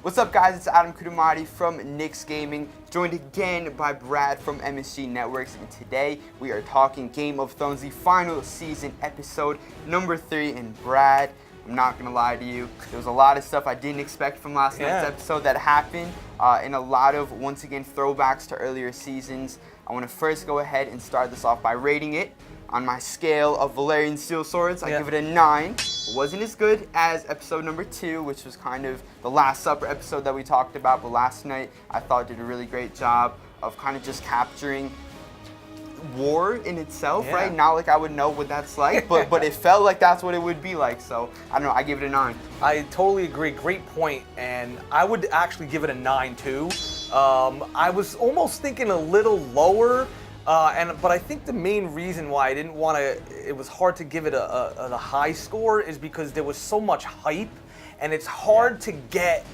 What's up, guys? It's Adam Kudeimati from Knicks Gaming, joined again by Brad from MSG Networks, and today we are talking Game of Thrones, the final season episode number 3. And Brad, I'm not gonna lie to you, there was a lot of stuff I didn't expect from last night's episode that happened, and a lot of, once again, throwbacks to earlier seasons. I want to first go ahead and start this off by rating it. On my scale of Valyrian Steel Swords, I give it a 9. It wasn't as good as episode number 2, which was kind of the Last Supper episode that we talked about, but last night I thought did a really great job of kind of just capturing war in itself, right? Not like I would know what that's like, but it felt like that's what it would be like. So I don't know, I give it a 9. I totally agree. Great point, and I would actually give it a 9 too. I was almost thinking a little lower. But I think the main reason why I didn't want to, it was hard to give it a high score, is because there was so much hype, and it's hard to get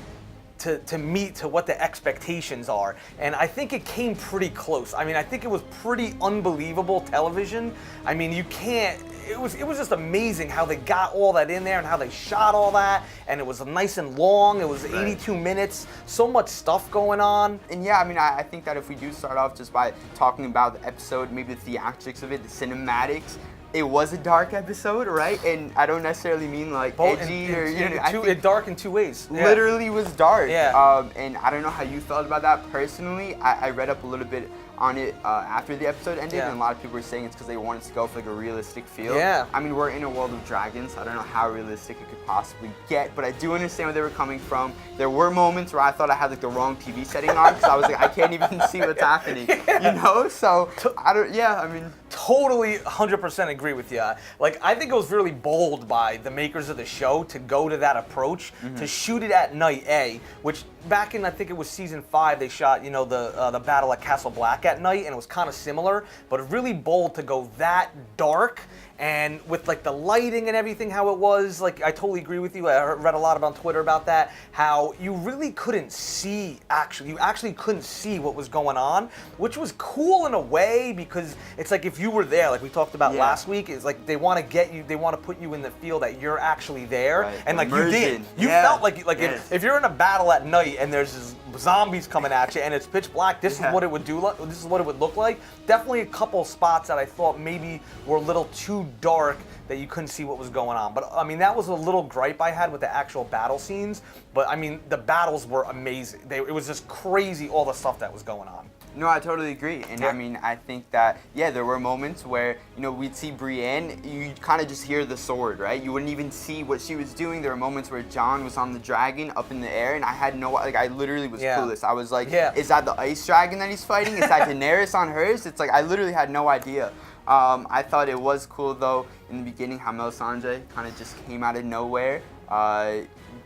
to meet to what the expectations are. And I think it came pretty close. I mean, I think it was pretty unbelievable television. I mean, you can't, it was just amazing how they got all that in there and how they shot all that, and it was nice and long. It was 82 minutes, so much stuff going on. And yeah, I mean, I think that if we do start off just by talking about the episode, maybe the theatrics of it, the cinematics, it was a dark episode, right? And I don't necessarily mean like edgy or, you know, it's dark in two ways. Literally was dark. Yeah. And I don't know how you felt about that personally. I read up a little bit on it after the episode ended, and a lot of people were saying it's because they wanted to go for like a realistic feel. Yeah. I mean, we're in a world of dragons, so I don't know how realistic it could possibly get, but I do understand where they were coming from. There were moments where I thought I had like the wrong TV setting on, because I was like, I can't even see what's happening, you know? So I mean. Totally 100% agree with you. Like, I think it was really bold by the makers of the show to go to that approach, to shoot it at night, which back in, I think it was season 5, they shot, you know, the battle at Castle Black at night, and it was kind of similar, but really bold to go that dark. And with like the lighting and everything, how it was, like, I totally agree with you. I read a lot on Twitter about that, how you really couldn't see, you actually couldn't see what was going on, which was cool in a way, because it's like if you were there, like we talked about last week, it's like they want to get you, they want to put you in the feel that you're actually there, and like you did. You felt like if you're in a battle at night and there's this zombies coming at you and it's pitch black, this is what it would do. This is what it would look like. Definitely a couple spots that I thought maybe were a little too dark, that you couldn't see what was going on. But I mean, that was a little gripe I had with the actual battle scenes. But I mean, the battles were amazing. It was just crazy, all the stuff that was going on. No, I totally agree. And I mean, I think that, there were moments where, you know, we'd see Brienne, you kind of just hear the sword, right? You wouldn't even see what she was doing. There were moments where Jon was on the dragon up in the air, and I had no, like, I literally was clueless. I was like, is that the ice dragon that he's fighting? Is that Daenerys on hers? It's like, I literally had no idea. I thought it was cool, though, in the beginning, how Melisandre kind of just came out of nowhere,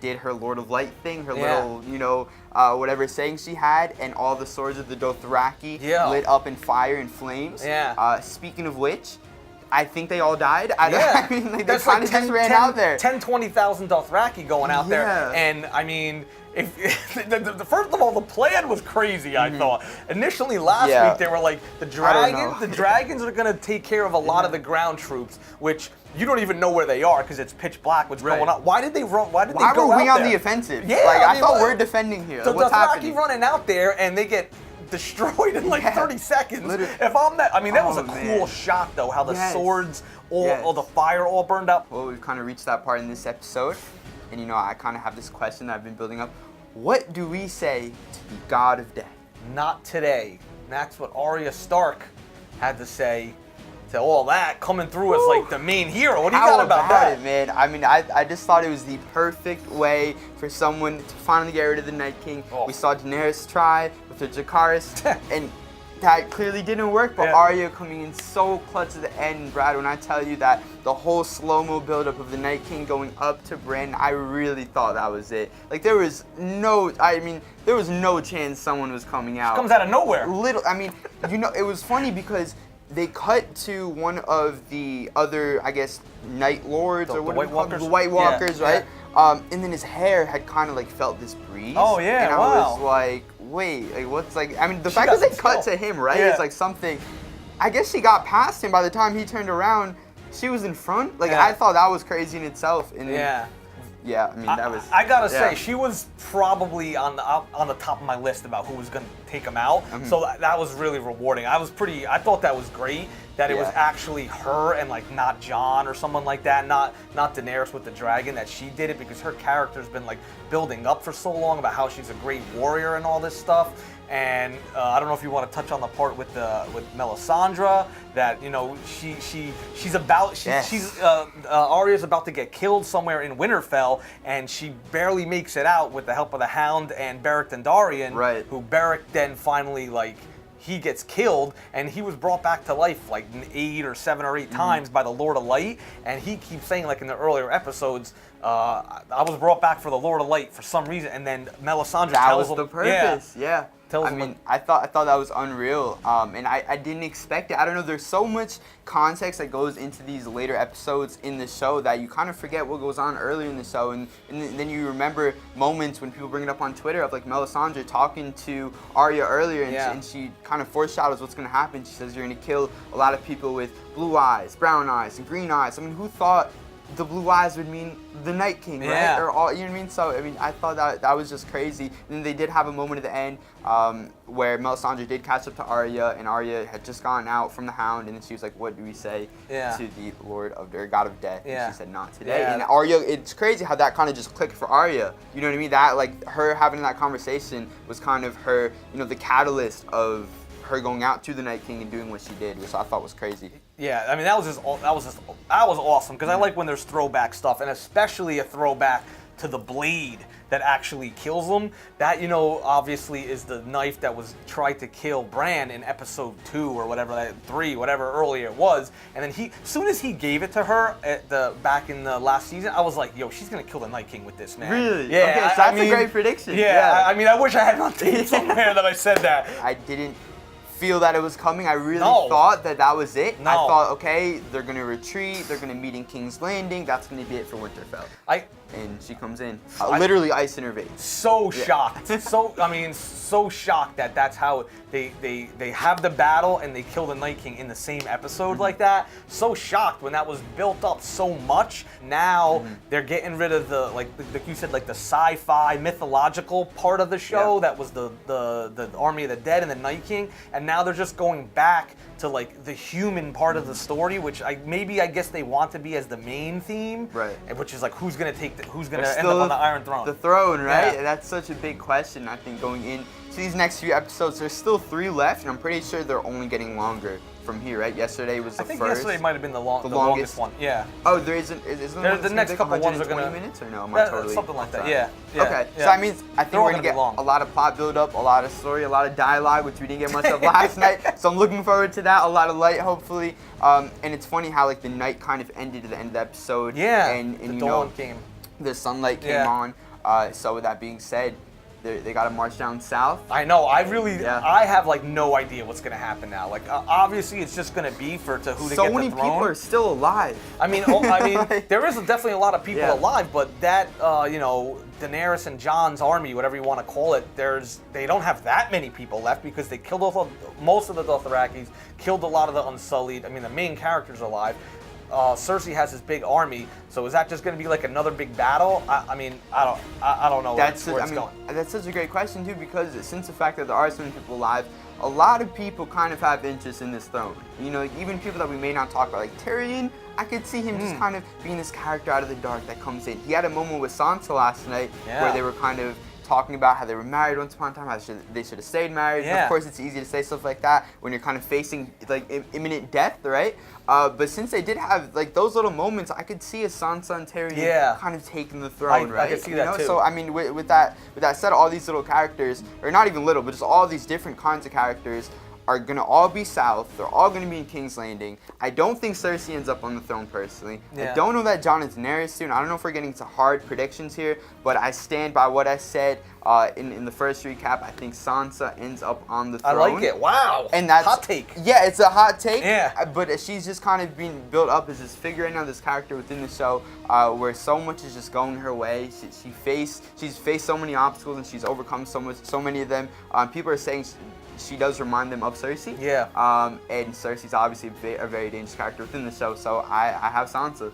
did her Lord of Light thing, her little, you know, whatever saying she had, and all the swords of the Dothraki lit up in fire and flames. Speaking of which, I think they all died. I mean, like, they kind of just ran out there. 20,000 Dothraki going out there. And I mean, first of all, the plan was crazy, I thought. Initially last week, they were like, the dragons are going to take care of a lot of the ground troops, which you don't even know where they are because it's pitch black what's going on. Why did they run? Why did they go out there? Why were we on the offensive? Like, I thought we're defending here. So what's happening? Dothraki running out there, and they get destroyed in like 30 seconds. Literally. If I'm that, I mean, that was a cool shot, though, how the swords, all the fire all burned up. Well, we've kind of reached that part in this episode, and you know, I kind of have this question that I've been building up. What do we say to the God of Death? Not today. And that's what Arya Stark had to say to all that, coming through as like the main hero. What do you got about that? It, man? I mean, I just thought it was the perfect way for someone to finally get rid of the Night King. We saw Daenerys try with her Dracarys, and that clearly didn't work, but Arya coming in so clutch at the end. Brad, when I tell you that the whole slow-mo buildup of the Night King going up to Bran, I really thought that was it. Like, there was no chance someone was coming out. It comes out of nowhere. I mean, you know, it was funny because they cut to one of the other, I guess, Night Lords, or what do you call them? The White Walkers, right? And then his hair had kind of like felt this breeze. Oh, yeah, and I was like, wait, like, what's like, I mean, the fact that they cut to him, right, is like something. I guess she got past him by the time he turned around. She was in front. Like, I thought that was crazy in itself. And Yeah, I mean that was. I gotta say, she was probably on the top of my list about who was gonna take him out. So that was really rewarding. I thought that was great that it was actually her and like not Jon or someone like that, not Daenerys with the dragon, that she did it, because her character's been like building up for so long about how she's a great warrior and all this stuff. And I don't know if you want to touch on the part with Melisandre, that Arya's about to get killed somewhere in Winterfell, and she barely makes it out with the help of the Hound and Beric Dondarrion. Right. Who Beric then finally he gets killed, and he was brought back to life like 8 or 7 or 8 times by the Lord of Light, and he keeps saying, like in the earlier episodes, I was brought back for the Lord of Light for some reason, and then Melisandre tells him the purpose. Yeah. I mean, I thought that was unreal, and I didn't expect it. I don't know. There's so much context that goes into these later episodes in the show that you kind of forget what goes on earlier in the show, and then you remember moments when people bring it up on Twitter of like Melisandre talking to Arya earlier, and she kind of foreshadows what's going to happen. She says you're going to kill a lot of people with blue eyes, brown eyes, and green eyes. I mean, who thought the blue eyes would mean the Night King, right? Or all, you know what I mean? So, I mean, I thought that was just crazy. And then they did have a moment at the end where Melisandre did catch up to Arya, and Arya had just gone out from the Hound, and then she was like, what do we say to the God of Death? And she said, not today. And Arya, it's crazy how that kind of just clicked for Arya. You know what I mean? That, like, her having that conversation was kind of her, the catalyst of her going out to the Night King and doing what she did, which I thought was crazy. Yeah, I mean that was awesome, because I like when there's throwback stuff, and especially a throwback to the blade that actually kills them. That, obviously is the knife that was tried to kill Bran in episode 2 or whatever, 3, whatever earlier it was. And then as soon as he gave it to her back in the last season, I was like, yo, she's gonna kill the Night King with this, man. Really? Yeah. Okay, so that's a great prediction. Yeah. I mean, I wish I had it on tape somewhere that I said that. I didn't feel that it was coming. I really thought that was it. I thought, okay, they're going to retreat. They're going to meet in King's Landing. That's going to be it for Winterfell. And she comes in, literally ice in her veins. So shocked. So shocked that that's how they have the battle and they kill the Night King in the same episode like that. So shocked when that was built up so much. Now they're getting rid of the, like you said, like the sci-fi mythological part of the show that was the Army of the Dead and the Night King, and now they're just going back to like the human part of the story, which I guess they want to be as the main theme, right? Which is like who's gonna end up on the Iron Throne? The throne, right? Yeah. That's such a big question. I think going into these next few episodes, there's still 3 left, and I'm pretty sure they're only getting longer from here, right? Yesterday was the first. I think yesterday might have been the longest one. Yeah. Oh, there isn't. The next couple ones are gonna 20 minutes or no? Am I totally something like that? Yeah. Okay. So that means I think we're gonna get a lot of plot build up, a lot of story, a lot of dialogue, which we didn't get much of last night. So I'm looking forward to that. A lot of light, hopefully. And it's funny how like the night kind of ended at the end of the episode. Yeah. And the dawn came. The sunlight came on. So with that being said, they got to march down south. I know. I have like no idea what's gonna happen now. Like obviously, it's just gonna be who to get the throne. So many people are still alive. I mean, there is definitely a lot of people alive, but that Daenerys and Jon's army, whatever you want to call it, they don't have that many people left because they killed off most of the Dothrakis, killed a lot of the Unsullied. I mean, the main character's alive. Cersei has this big army, so is that just going to be like another big battle? I don't know where it's going. That's such a great question too, because since the fact that there are so many people alive, a lot of people kind of have interest in this throne. Even people that we may not talk about, like Tyrion, I could see him just kind of being this character out of the dark that comes in. He had a moment with Sansa last night where they were kind of talking about how they were married once upon a time, how they should have stayed married. Yeah. And of course, it's easy to say stuff like that when you're kind of facing like imminent death, right? But since they did have like those little moments, I could see a Sansa and Tyrion kind of taking the throne, right? I could see that too. So I mean, with that said, all these little characters, or not even little, but just all these different kinds of characters, are gonna all be south. They're all gonna be in King's Landing. I don't think Cersei ends up on the throne personally. I don't know that Jon and Daenerys soon. I don't know if we're getting to hard predictions here, but I stand by what I said in the first recap. I think Sansa ends up on the throne. I like it. Wow. And that's hot take. Yeah, it's a hot take. Yeah. But she's just kind of being built up as this figure right now, this character within the show, where so much is just going her way. She's faced so many obstacles and she's overcome so many of them. People are saying she does remind them of Cersei. Yeah. And Cersei's obviously a very dangerous character within the show, so I have Sansa.